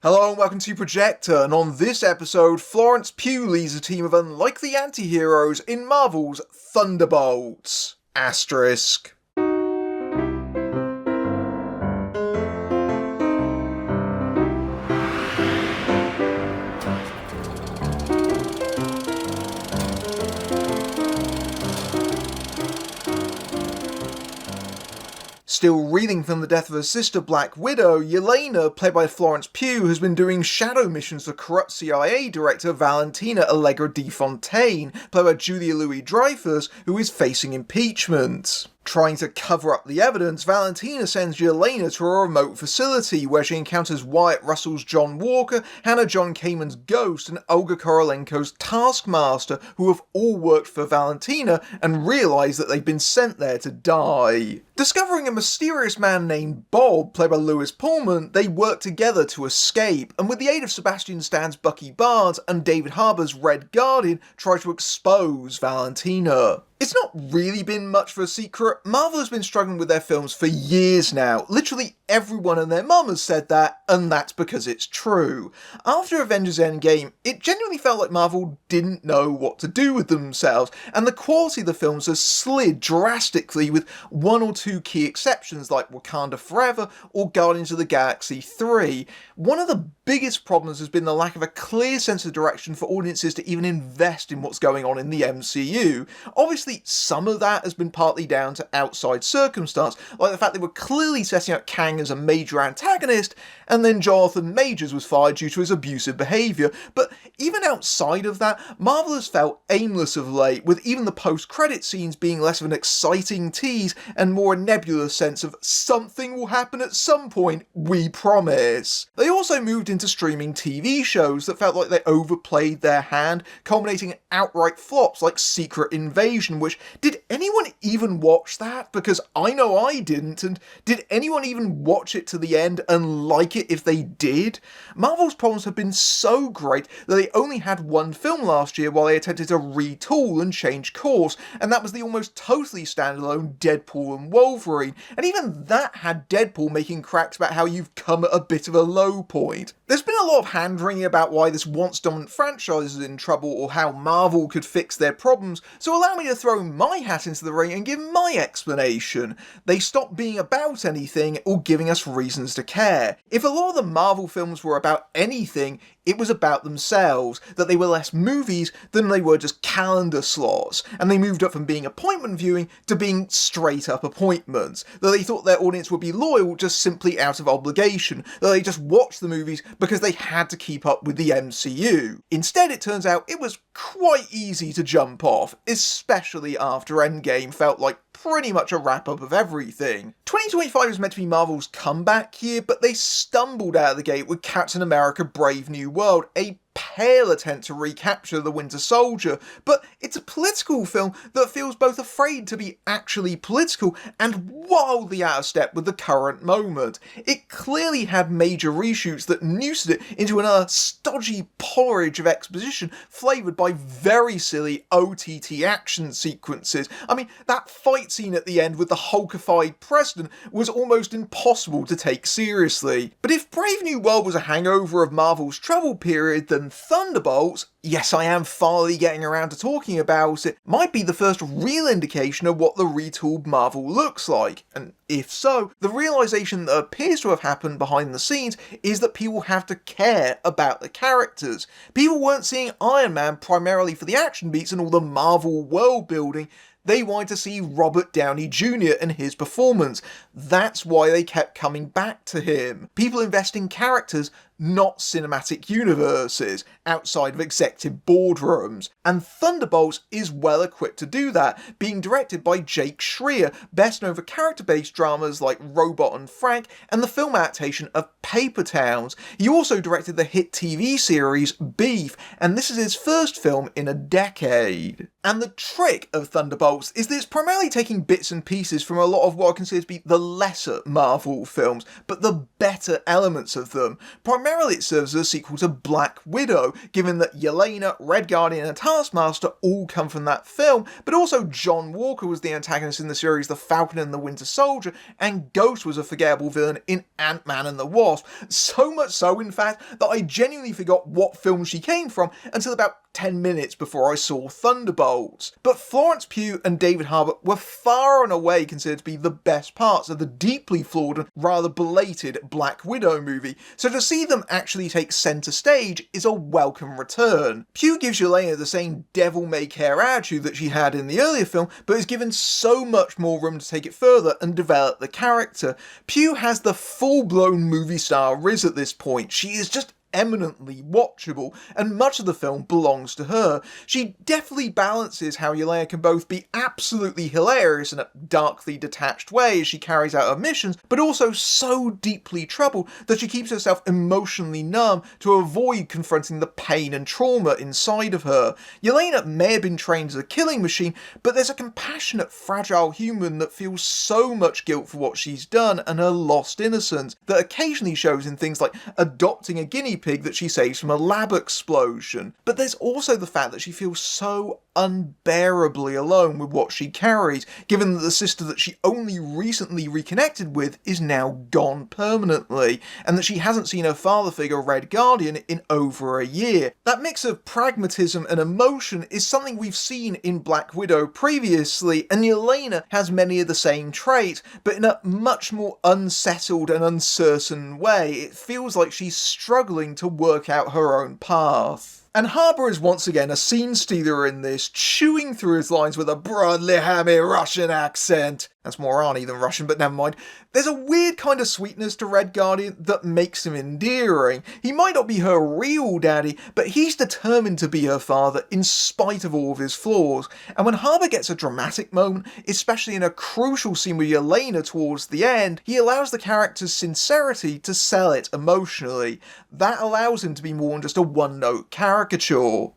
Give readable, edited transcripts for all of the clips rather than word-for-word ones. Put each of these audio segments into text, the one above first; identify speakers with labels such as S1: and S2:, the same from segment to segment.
S1: Hello and welcome to Projector, and on this episode, Florence Pugh leads a team of unlikely anti-heroes in Marvel's Thunderbolts. Asterisk. Still reeling from the death of her sister Black Widow, Yelena, played by Florence Pugh, has been doing shadow missions for corrupt CIA director Valentina Allegra de Fontaine, played by Julia Louis-Dreyfus, who is facing impeachment. Trying to cover up the evidence, Valentina sends Yelena to a remote facility where she encounters Wyatt Russell's John Walker, Hannah John-Kamen's Ghost, and Olga Korolenko's Taskmaster, who have all worked for Valentina and realise that they've been sent there to die. Discovering a mysterious man named Bob, played by Lewis Pullman, they work together to escape, and with the aid of Sebastian Stan's Bucky Barnes and David Harbour's Red Guardian, try to expose Valentina. It's not really been much of a secret. Marvel has been struggling with their films for years now. Literally everyone and their mum has said that, and that's because it's true. After Avengers Endgame, it genuinely felt like Marvel didn't know what to do with themselves, and the quality of the films has slid drastically with one or two key exceptions like Wakanda Forever or Guardians of the Galaxy 3. One of the biggest problems has been the lack of a clear sense of direction for audiences to even invest in what's going on in the MCU. Obviously, some of that has been partly down to outside circumstance, like the fact they were clearly setting up Kang as a major antagonist, and then Jonathan Majors was fired due to his abusive behaviour. But even outside of that, Marvel has felt aimless of late, with even the post-credit scenes being less of an exciting tease and more a nebulous sense of something will happen at some point, we promise. They also moved into streaming TV shows that felt like they overplayed their hand, culminating in outright flops like Secret Invasion, which, did anyone even watch that? Because I know I didn't, and did anyone even watch it to the end and like it if they did? Marvel's problems have been so great that they only had one film last year while they attempted to retool and change course, and that was the almost totally standalone Deadpool and Wolverine, and even that had Deadpool making cracks about how you've come at a bit of a low point. There's been a lot of hand-wringing about why this once-dominant franchise is in trouble or how Marvel could fix their problems, so allow me to throw my hat into the ring and give my explanation. They stopped being about anything or giving us reasons to care. If a lot of the Marvel films were about anything, it was about themselves, that they were less movies than they were just calendar slots, and they moved up from being appointment viewing to being straight up appointments, that they thought their audience would be loyal just simply out of obligation, that they just watched the movies because they had to keep up with the MCU. Instead, it turns out it was quite easy to jump off, especially after Endgame felt like pretty much a wrap-up of everything. 2025 is meant to be Marvel's comeback year, but they stumbled out of the gate with Captain America Brave New World, a pale attempt to recapture the Winter Soldier, but it's a political film that feels both afraid to be actually political and wildly out of step with the current moment. It clearly had major reshoots that noosed it into another stodgy porridge of exposition flavoured by very silly OTT action sequences. I mean, that fight scene at the end with the Hulkified president was almost impossible to take seriously. But if Brave New World was a hangover of Marvel's trouble period, then Thunderbolts, yes, I am finally getting around to talking about it, might be the first real indication of what the retooled Marvel looks like. And if so, the realisation that appears to have happened behind the scenes is that people have to care about the characters. People weren't seeing Iron Man primarily for the action beats and all the Marvel world building. They wanted to see Robert Downey Jr. and his performance. That's why they kept coming back to him. People invest in characters, not cinematic universes, outside of executive boardrooms. And Thunderbolts is well equipped to do that, being directed by Jake Schreier, best known for character-based dramas like Robot and Frank, and the film adaptation of Paper Towns. He also directed the hit TV series Beef, and this is his first film in a decade. And the trick of Thunderbolts is that it's primarily taking bits and pieces from a lot of what I consider to be the lesser Marvel films, but the better elements of them. Primarily it serves as a sequel to Black Widow, given that Yelena, Red Guardian and Taskmaster all come from that film, but also John Walker was the antagonist in the series The Falcon and the Winter Soldier, and Ghost was a forgettable villain in Ant-Man and the Wasp. So much so, in fact, that I genuinely forgot what film she came from until about 10 minutes before I saw Thunderbolts. But Florence Pugh and David Harbour were far and away considered to be the best parts of the deeply flawed and rather belated Black Widow movie, so to see them actually take centre stage is a welcome return. Pugh gives Yelena the same devil-may-care attitude that she had in the earlier film, but is given so much more room to take it further and develop the character. Pugh has the full-blown movie star riz at this point. She is just eminently watchable, and much of the film belongs to her. She definitely balances how Yelena can both be absolutely hilarious in a darkly detached way as she carries out her missions, but also so deeply troubled that she keeps herself emotionally numb to avoid confronting the pain and trauma inside of her. Yelena may have been trained as a killing machine, but there's a compassionate, fragile human that feels so much guilt for what she's done and her lost innocence that occasionally shows in things like adopting a guinea pig that she saves from a lab explosion. But there's also the fact that she feels so unbearably alone with what she carries, given that the sister that she only recently reconnected with is now gone permanently, and that she hasn't seen her father figure Red Guardian in over a year. That mix of pragmatism and emotion is something we've seen in Black Widow previously, and Yelena has many of the same traits, but in a much more unsettled and uncertain way. It feels like she's struggling to work out her own path. And Harbour is once again a scene stealer in this, chewing through his lines with a broadly hammy Russian accent. That's more Arnie than Russian, but never mind. There's a weird kind of sweetness to Red Guardian that makes him endearing. He might not be her real daddy, but he's determined to be her father in spite of all of his flaws. And when Harbour gets a dramatic moment, especially in a crucial scene with Yelena towards the end, he allows the character's sincerity to sell it emotionally. That allows him to be more than just a one-note caricature.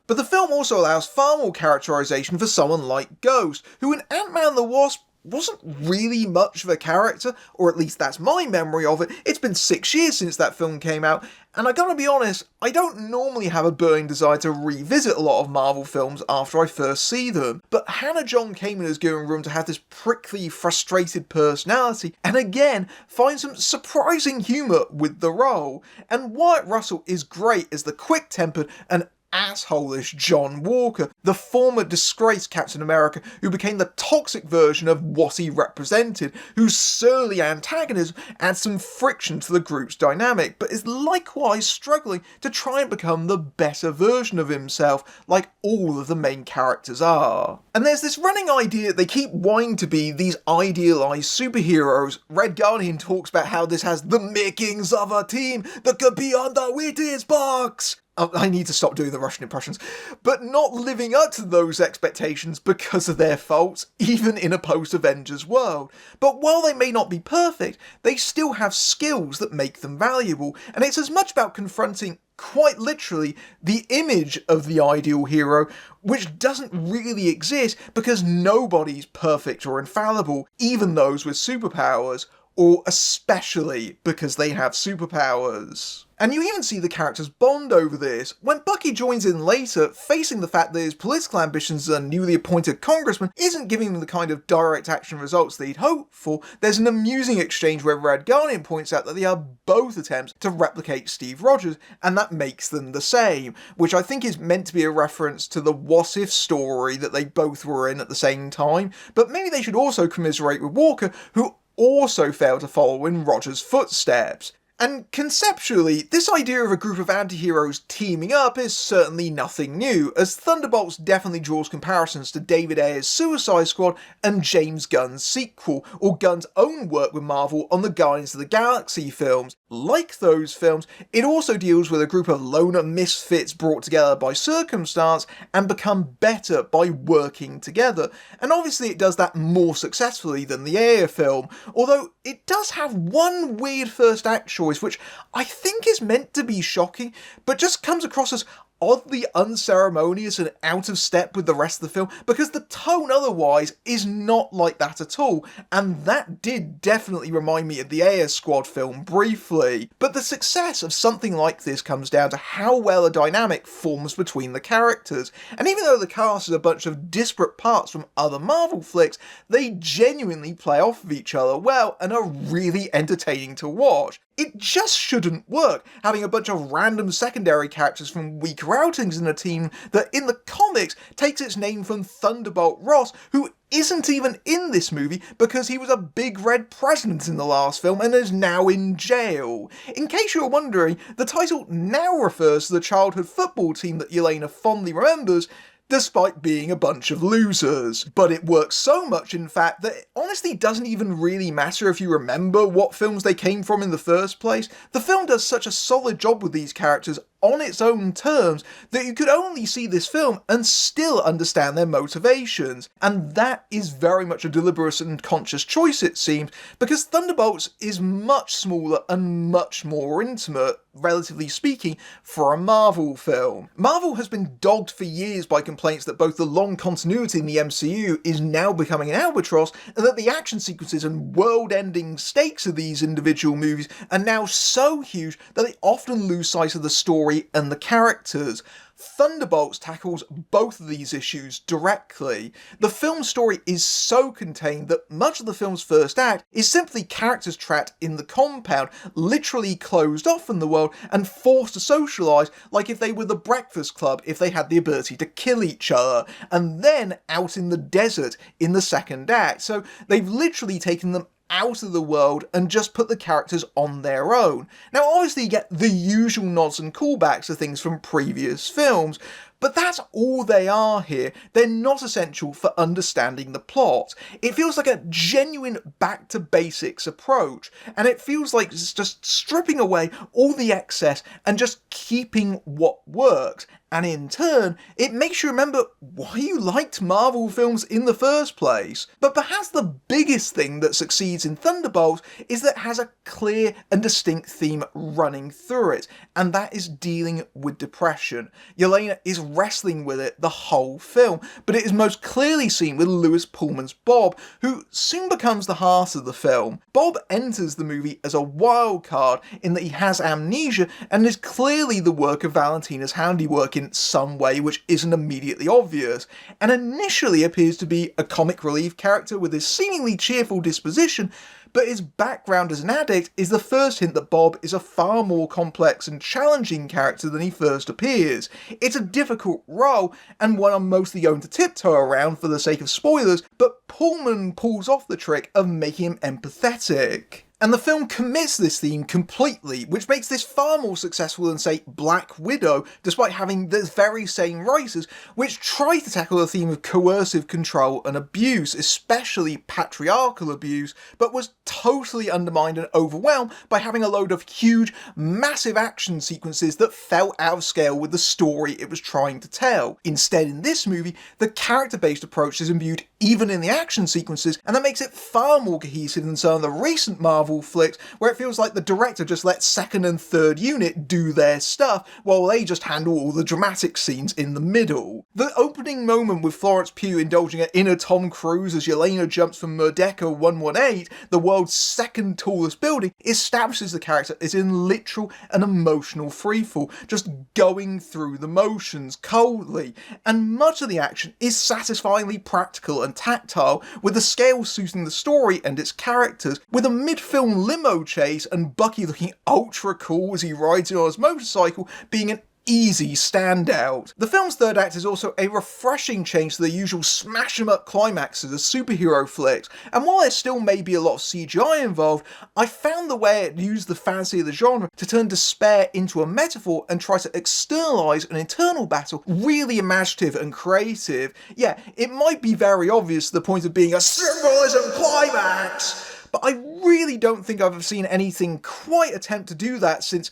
S1: But the film also allows far more characterization for someone like Ghost, who in Ant-Man and the Wasp wasn't really much of a character, or at least that's my memory of it. It's been 6 years since that film came out, and I gotta be honest, I don't normally have a burning desire to revisit a lot of Marvel films after I first see them, but Hannah John-Kamen has given room to have this prickly, frustrated personality, and again, finds some surprising humour with the role. And Wyatt Russell is great as the quick-tempered and asshole-ish John Walker, the former disgraced Captain America who became the toxic version of what he represented, whose surly antagonism adds some friction to the group's dynamic, but is likewise struggling to try and become the better version of himself, like all of the main characters are. And there's this running idea that they keep wanting to be these idealised superheroes. Red Guardian talks about how this has the makings of a team that could be on the Wheaties box. I need to stop doing the Russian impressions, but not living up to those expectations because of their faults, even in a post-Avengers world. But while they may not be perfect, they still have skills that make them valuable, and it's as much about confronting, quite literally, the image of the ideal hero, which doesn't really exist because nobody's perfect or infallible, even those with superpowers, or especially because they have superpowers. And you even see the characters bond over this. When Bucky joins in later, facing the fact that his political ambitions as a newly appointed congressman isn't giving him the kind of direct action results that he'd hoped for, there's an amusing exchange where Red Guardian points out that they are both attempts to replicate Steve Rogers, and that makes them the same, which I think is meant to be a reference to the What If story that they both were in at the same time, but maybe they should also commiserate with Walker, who also failed to follow in Rogers' footsteps. And conceptually, this idea of a group of anti-heroes teaming up is certainly nothing new, as Thunderbolts definitely draws comparisons to David Ayer's Suicide Squad and James Gunn's sequel, or Gunn's own work with Marvel on the Guardians of the Galaxy films. Like those films, it also deals with a group of loner misfits brought together by circumstance and become better by working together. And obviously it does that more successfully than the Ayer film, although it does have one weird first act choice which I think is meant to be shocking, but just comes across as oddly unceremonious and out of step with the rest of the film, because the tone otherwise is not like that at all, and that did definitely remind me of the Air Squad film briefly. But the success of something like this comes down to how well a dynamic forms between the characters, and even though the cast is a bunch of disparate parts from other Marvel flicks, they genuinely play off of each other well and are really entertaining to watch. It just shouldn't work, having a bunch of random secondary characters from weaker outings in a team that in the comics takes its name from Thunderbolt Ross, who isn't even in this movie because he was a big red president in the last film and is now in jail. In case you were wondering, the title now refers to the childhood football team that Yelena fondly remembers, despite being a bunch of losers. But it works so much, in fact, that it honestly doesn't even really matter if you remember what films they came from in the first place. The film does such a solid job with these characters on its own terms that you could only see this film and still understand their motivations. And that is very much a deliberate and conscious choice, it seems, because Thunderbolts is much smaller and much more intimate, relatively speaking, for a Marvel film. Marvel has been dogged for years by complaints that both the long continuity in the MCU is now becoming an albatross, and that the action sequences and world-ending stakes of these individual movies are now so huge that they often lose sight of the story and the characters. Thunderbolts tackles both of these issues directly. The film's story is so contained that much of the film's first act is simply characters trapped in the compound, literally closed off from the world and forced to socialise like if they were the Breakfast Club if they had the ability to kill each other, and then out in the desert in the second act. So they've literally taken them out of the world and just put the characters on their own. Now obviously you get the usual nods and callbacks to things from previous films, but that's all they are here. They're not essential for understanding the plot. It feels like a genuine back-to-basics approach, and it feels like it's just stripping away all the excess and just keeping what works. And in turn, it makes you remember why you liked Marvel films in the first place. But perhaps the biggest thing that succeeds in Thunderbolts is that it has a clear and distinct theme running through it, and that is dealing with depression. Yelena is wrestling with it the whole film, but it is most clearly seen with Lewis Pullman's Bob, who soon becomes the heart of the film. Bob enters the movie as a wild card in that he has amnesia and is clearly the work of Valentina's handiwork in some way which isn't immediately obvious, and initially appears to be a comic relief character with his seemingly cheerful disposition, but his background as an addict is the first hint that Bob is a far more complex and challenging character than he first appears. It's a difficult role, and one I'm mostly going to tiptoe around for the sake of spoilers, but Pullman pulls off the trick of making him empathetic. And the film commits this theme completely, which makes this far more successful than, say, Black Widow, despite having the very same writers, which try to tackle the theme of coercive control and abuse, especially patriarchal abuse, but was totally undermined and overwhelmed by having a load of huge, massive action sequences that fell out of scale with the story it was trying to tell. Instead, in this movie, the character-based approach is imbued even in the action sequences, and that makes it far more cohesive than some of the recent Marvel flicks, where it feels like the director just lets second and third unit do their stuff, while they just handle all the dramatic scenes in the middle. The opening moment with Florence Pugh indulging her inner Tom Cruise as Yelena jumps from Merdeka 118, the world's second tallest building, establishes the character as in literal and emotional freefall, just going through the motions coldly, and much of the action is satisfyingly practical and tactile, with the scale suiting the story and its characters, with a mid-film limo chase and Bucky looking ultra cool as he rides in on his motorcycle being an easy standout. The film's third act is also a refreshing change to the usual smash-em-up climaxes of superhero flicks, and while there still may be a lot of CGI involved, I found the way it used the fantasy of the genre to turn despair into a metaphor and try to externalise an internal battle really imaginative and creative. Yeah, it might be very obvious to the point of being a symbolism climax, but I really don't think I've seen anything quite attempt to do that since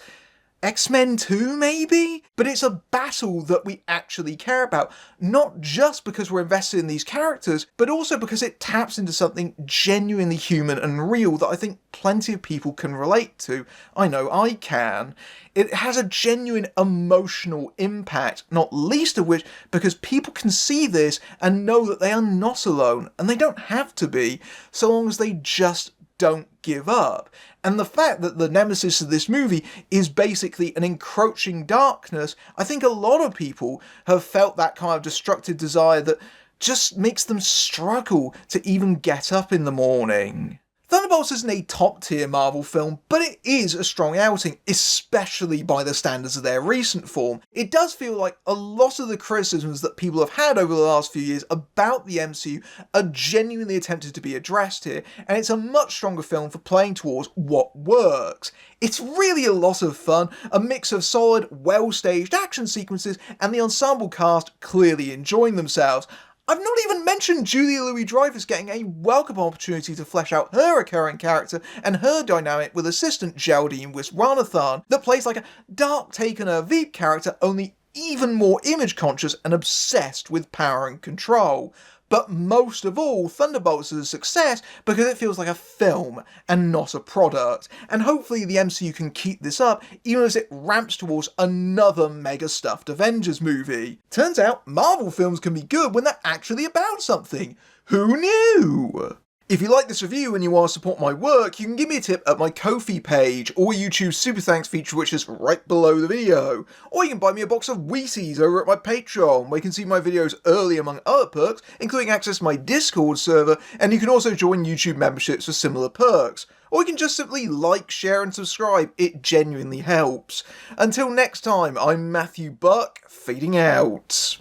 S1: X-Men 2, maybe? But it's a battle that we actually care about, not just because we're invested in these characters, but also because it taps into something genuinely human and real that I think plenty of people can relate to. I know I can. It has a genuine emotional impact, not least of which because people can see this and know that they are not alone, and they don't have to be, so long as they just don't give up. And the fact that the nemesis of this movie is basically an encroaching darkness, I think a lot of people have felt that kind of destructive desire that just makes them struggle to even get up in the morning. Thunderbolts isn't a top-tier Marvel film, but it is a strong outing, especially by the standards of their recent form. It does feel like a lot of the criticisms that people have had over the last few years about the MCU are genuinely attempted to be addressed here, and it's a much stronger film for playing towards what works. It's really a lot of fun, a mix of solid, well-staged action sequences, and the ensemble cast clearly enjoying themselves. I've not even mentioned Julia Louis-Dreyfus getting a welcome opportunity to flesh out her recurring character and her dynamic with assistant Geraldine Wiswanathan that plays like a dark take on her Veep character, only even more image conscious and obsessed with power and control. But most of all, Thunderbolts is a success because it feels like a film and not a product, and hopefully the MCU can keep this up even as it ramps towards another mega stuffed Avengers movie. Turns out Marvel films can be good when they're actually about something. Who knew? If you like this review and you want to support my work, you can give me a tip at my Ko-fi page, or YouTube's Super Thanks feature, which is right below the video. Or you can buy me a box of Wheaties over at my Patreon, where you can see my videos early among other perks, including access to my Discord server, and you can also join YouTube memberships for similar perks. Or you can just simply like, share and subscribe, it genuinely helps. Until next time, I'm Matthew Buck, fading out.